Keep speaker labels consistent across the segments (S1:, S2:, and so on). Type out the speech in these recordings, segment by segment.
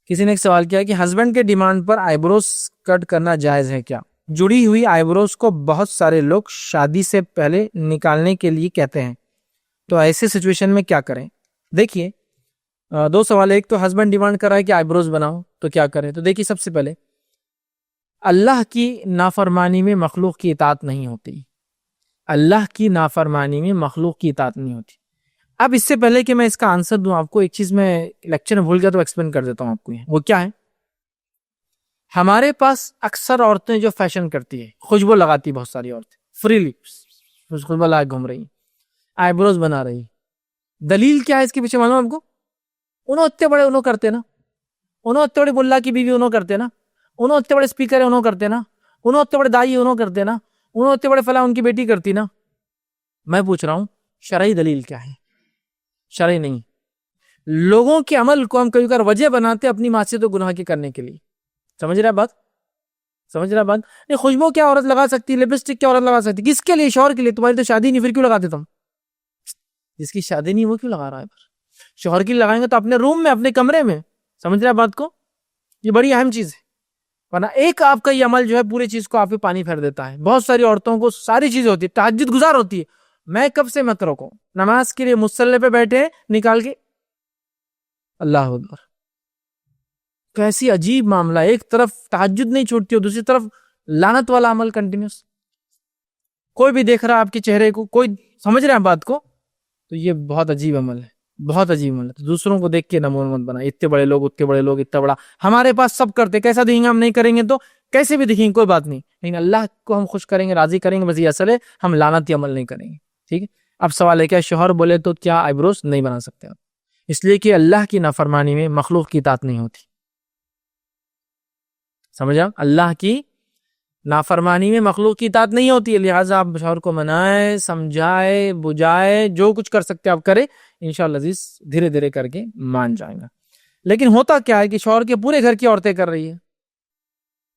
S1: کسی نے ایک سوال کیا کہ ہسبینڈ کے ڈیمانڈ پر آئی بروز کٹ کرنا جائز ہے کیا؟ جڑی ہوئی آئی بروز کو بہت سارے لوگ شادی سے پہلے نکالنے کے لیے کہتے ہیں، تو ایسے سچویشن میں کیا کریں؟ دیکھیے، دو سوال، ایک تو ہسبینڈ ڈیمانڈ کر رہا ہے کہ آئی بروز بناؤ تو کیا کریں؟ تو دیکھیے، سب سے پہلے اللہ کی نافرمانی میں مخلوق کی اطاعت نہیں ہوتی، اللہ کی نافرمانی میں مخلوق کی اطاعت نہیں ہوتی۔ اب اس سے پہلے کہ میں اس کا آنسر دوں آپ کو، ایک چیز میں لیکچر میں بھول گیا تو ایکسپلین کر دیتا ہوں آپ کو۔ وہ کیا ہے؟ ہمارے پاس اکثر عورتیں جو فیشن کرتی ہے، خوشبو لگاتی، بہت ساری عورتیں فریلی خوشبو لگا گھوم رہی، آئی بروز بنا رہی۔ دلیل کیا ہے اس کے پیچھے معلوم آپ کو؟ انہوں اتنے بڑے انہوں کرتے نا، انہوں اتنے بڑے بلا کی بیوی انہوں کرتے نا، انہوں اتنے بڑے اسپیکر انہوں کرتے نا، انہوں اتنے بڑے دائی انہوں کرتے نا، انہوں اتنے بڑے فلاں ان کی بیٹی کرتی نا۔ میں پوچھ رہا ہوں شرعی دلیل کیا ہے؟ شرعی نہیں۔ لوگوں کے عمل کو ہم کبھی کبھار وجہ بناتے اپنی معصیت و گناہ کے کرنے کے لیے۔ سمجھ رہا بات؟ سمجھ رہا بات؟ نہیں، خوشبو کیا عورت لگا سکتی، لپسٹک کیا عورت لگا سکتی؟ کس کے لیے؟ شوہر کے لیے۔ تمہاری تو شادی نہیں، پھر کیوں لگاتے تم؟ جس کی شادی نہیں وہ کیوں لگا رہا ہے؟ شوہر کے لیے لگائیں گے تو اپنے روم میں، اپنے کمرے میں۔ سمجھ رہا بات کو؟ یہ بڑی اہم چیز ہے، ورنہ ایک آپ کا یہ عمل جو ہے پوری چیز کو آپ پہ پانی پھیر دیتا ہے۔ بہت ساری عورتوں کو ساری چیزیں ہوتی ہے، تہجد گزار ہوتی ہے، میں کب سے مت روکو، نماز کے لیے مصلی پہ بیٹھے نکال کے اللہ اکبر۔ کیسی عجیب معاملہ، ایک طرف تہجد نہیں چھوڑتی اور دوسری طرف لعنت والا عمل کنٹینیوس۔ کوئی بھی دیکھ رہا آپ کے چہرے کو، کوئی سمجھ رہا ہے بات کو، تو یہ بہت عجیب عمل ہے، بہت عجیب عمل ہے۔ دوسروں کو دیکھ کے نمونہ مت بنا، اتنے بڑے لوگ، اتنے بڑے لوگ، اتنا بڑا ہمارے پاس سب کرتے، کیسا دکھیں گے؟ ہم نہیں کریں گے تو کیسے بھی دکھیں گے، کوئی بات نہیں، لیکن اللہ کو ہم خوش کریں گے، راضی کریں گے، بس یہ اصل ہے، ہم لعنتی عمل نہیں کریں گے۔ ٹھیک ہے؟ اب سوال ہے، کیا شوہر بولے تو کیا آئی بروز نہیں بنا سکتے آپ؟ اس لیے کہ اللہ کی نافرمانی میں مخلوق کی اطاعت نہیں ہوتی۔ سمجھا؟ اللہ کی نافرمانی میں مخلوق کی اطاعت نہیں ہوتی ہے، لہٰذا آپ شوہر کو منائے، سمجھائے، بجھائے، جو کچھ کر سکتے آپ کرے، انشاءاللہ عزیز دھیرے دھیرے کر کے مان جائیں گا۔ لیکن ہوتا کیا ہے کہ شوہر کے پورے گھر کی عورتیں کر رہی ہے،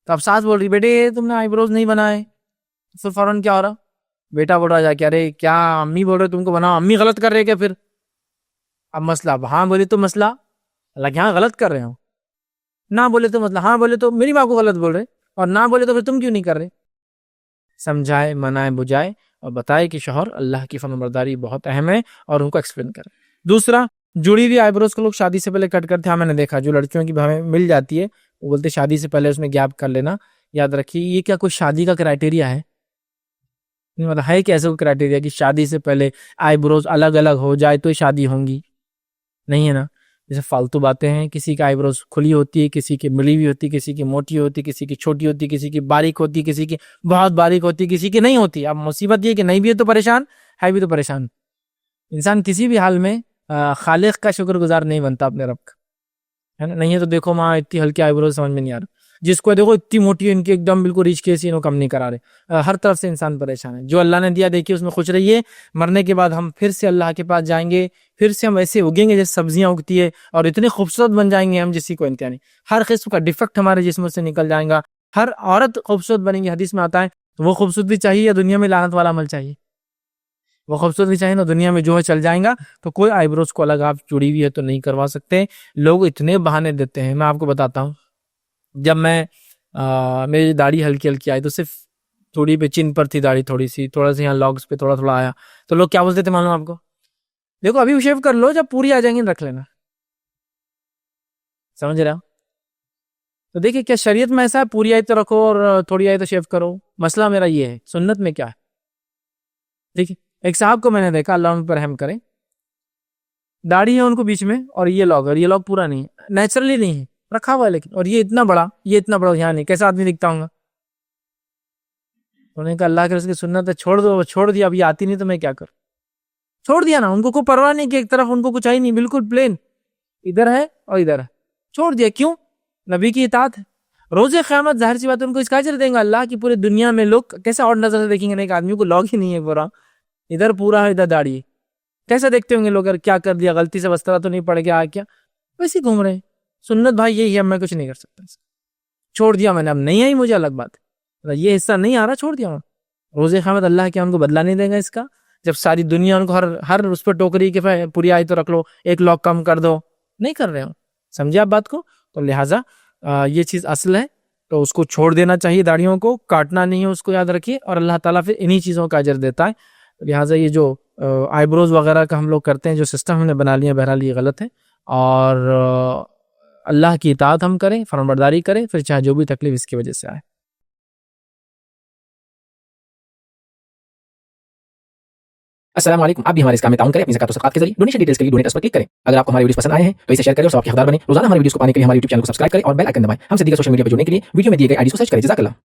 S1: تو اب ساس بول رہی بیٹے تم نے آئی بروز نہیں بنائے، پھر فوراً کیا ہو رہا؟ بیٹا بول رہا جا کے ارے کیا امی بول رہے تم کو بناؤ، امی غلط کر رہے کیا؟ پھر اب مسئلہ، اب ہاں بولی تو مسئلہ اللہ کہ ہاں غلط کر رہے ہو، نہ بولے تو مسئلہ ہاں بولے تو میری ماں کو غلط بول رہے، اور نہ بولے تو پھر تم کیوں نہیں کر رہے؟ سمجھائے، منائے، بجھائے اور بتائے کہ شوہر اللہ کی فرمانبرداری بہت اہم ہے اور ان کو ایکسپلین کرے۔ دوسرا، جڑی ہوئی آئی بروز کو لوگ شادی سے پہلے کٹ کرتے ہیں۔ میں نے دیکھا جو لڑکیوں کی ہمیں مل جاتی ہے وہ بولتے شادی سے پہلے اس میں گیپ کر لینا۔ یاد رکھیے یہ کیا کوئی شادی کا کرائٹیریا ہے؟ نہیں، مطلب ہے کیسے کوئی کرائٹیریا کہ شادی سے پہلے آئی بروز الگ الگ ہو جائے تو شادی ہوں گی؟ نہیں ہے نا، جیسے فالتو باتیں ہیں۔ کسی کی آئی بروز کھلی ہوتی ہے، کسی کی ملی ہوئی ہوتی، کسی کی موٹی ہوتی، کسی کی چھوٹی ہوتی، کسی کی باریک ہوتی، کسی کی بہت باریک ہوتی، کسی کی نہیں ہوتی۔ اب مصیبت یہ کہ نہیں بھی ہے تو پریشان، ہے بھی تو پریشان۔ انسان کسی بھی حال میں خالق کا شکر گزار نہیں بنتا اپنے رب کا، ہے نا؟ نہیں ہے تو دیکھو ماں اتنی ہلکی آئی بروز سمجھ میں نہیں آ رہا، جس کو دیکھو اتنی موٹی ہے، ان کی ایک دم بالکل ریچھ کیسی، انہوں کم نہیں کرا رہے۔ ہر طرف سے انسان پریشان ہے۔ جو اللہ نے دیا دیکھیے اس میں خوش رہیے، مرنے کے بعد ہم پھر سے اللہ کے پاس جائیں گے، پھر سے ہم ایسے اگیں گے جیسے سبزیاں اگتی ہے، اور اتنے خوبصورت بن جائیں گے ہم جسی کو انتہا نہیں۔ ہر قسم کا ڈیفیکٹ ہمارے جسم سے نکل جائیں گا، ہر عورت خوبصورت بنے گی۔ حدیث میں آتا ہے وہ خوبصورتی چاہیے یا دنیا میں لعنت والا عمل چاہیے؟ وہ خوبصورتی چاہیے نا، دنیا میں جو ہے چل جائیں گا۔ تو کوئی آئی بروز کو الگ آپ جڑی ہوئی ہے تو نہیں کروا سکتے۔ لوگ اتنے بہانے دیتے ہیں، میں آپ کو بتاتا ہوں، جب میں میری داڑھی ہلکی ہلکی آئی تو صرف تھوڑی پہ چن پر تھی داڑھی، تھوڑی سی، تھوڑا سا یہاں لاگز پہ تھوڑا تھوڑا آیا، تو لوگ کیا بولتے تھے معلوم آپ کو؟ دیکھو ابھی شیو کر لو، جب پوری آ جائیں گے رکھ لینا۔ سمجھ رہا؟ تو دیکھیں کیا شریعت میں ایسا ہے پوری آئی تو رکھو اور تھوڑی آئی تو شیو کرو؟ مسئلہ میرا یہ ہے، سنت میں کیا ہے؟ دیکھیں ایک صاحب کو میں نے دیکھا، اللہ ان پر رحم کرے، داڑھی ہے ان کو بیچ میں، اور یہ لاگ پورا نہیں ہے، نیچرلی نہیں ہے، رکھا ہوا ہے لیکن، اور یہ اتنا بڑا یہاں نہیں، کیسا آدمی دکھتا ہوں گا؟ انہوں نے کہا اللہ کے رسول کی سنت ہے، چھوڑ دو۔ چھوڑ دیا، ابھی آتی نہیں تو میں کیا کروں؟ چھوڑ دیا نا، ان کو کوئی پرواہ نہیں کہ ایک طرف ان کو کچھ آئی نہیں، بالکل پلین ادھر ہے اور ادھر ہے، چھوڑ دیا۔ کیوں؟ نبی کی اطاعت ہے۔ روز قیامت ظاہر سی بات ان کو اس کا اجر دیں گا اللہ کی، پوری دنیا میں لوگ کیسے اور نظر سے دیکھیں گے؟ ایک آدمی کو لاگ ہی نہیں ہے پورا، ادھر پورا ہے، ادھر داڑھی ہے، کیسے دیکھتے ہوں گے لوگ؟ اگر کیا کر دیا، غلطی سے وسطرہ تو نہیں پڑ گیا، کیا ویسے گھوم رہے ہیں۔ سنت بھائی یہی ہے، میں کچھ نہیں کر سکتا، چھوڑ دیا میں نے، اب نہیں آئی مجھے الگ بات ہے، یہ حصہ نہیں آ رہا، چھوڑ دیا۔ روز قیامت اللہ کیا ان کو بدلہ نہیں دے گا اس کا؟ جب ساری دنیا ان کو ہر اس پر ٹوکری کہ پوری آئی تو رکھ لو، ایک لاک کم کر دو، نہیں کر رہے ہو۔ سمجھے آپ بات کو؟ تو لہٰذا یہ چیز اصل ہے، تو اس کو چھوڑ دینا چاہیے، داڑھیوں کو کاٹنا نہیں ہے، اس کو یاد رکھیے، اور اللہ تعالیٰ پھر انہی چیزوں کا اجر دیتا ہے۔ لہٰذا یہ جو آئی بروز وغیرہ کا ہم لوگ کرتے ہیں، جو سسٹم ہم نے بنا لیا، بہرحال یہ غلط ہے، اور اللہ کی اطاعت ہم کریں، فرمانبرداری کریں، پھر چاہے جو بھی تکلیف اس کی وجہ سے آئے۔
S2: السلام علیکم، آپ بھی ہمارے اس کام میں تعاون کریں اپنی زکات و صدقات کے ذریعے۔ ڈونیشن ڈیٹیلز کے لیے ڈونیٹ اس پر کلک کریں۔ اگر آپ کو ہمارے ویڈیوز پسند آئے ہیں تو اسے شیئر کریں اور ثواب کے حقدار بنیں۔ روزانہ ہمارے ویڈیوز کو پانے کے لیے ہمارے یوٹیوب چینل کو سبسکرائب کریں اور بیل آئکن دبائیں۔ ہم سے دیگر سوشل میڈیا پر جڑنے کے لیے ویڈیو میں دیے گئے آئی ڈیز کو سرچ کریں۔ جزاک اللہ۔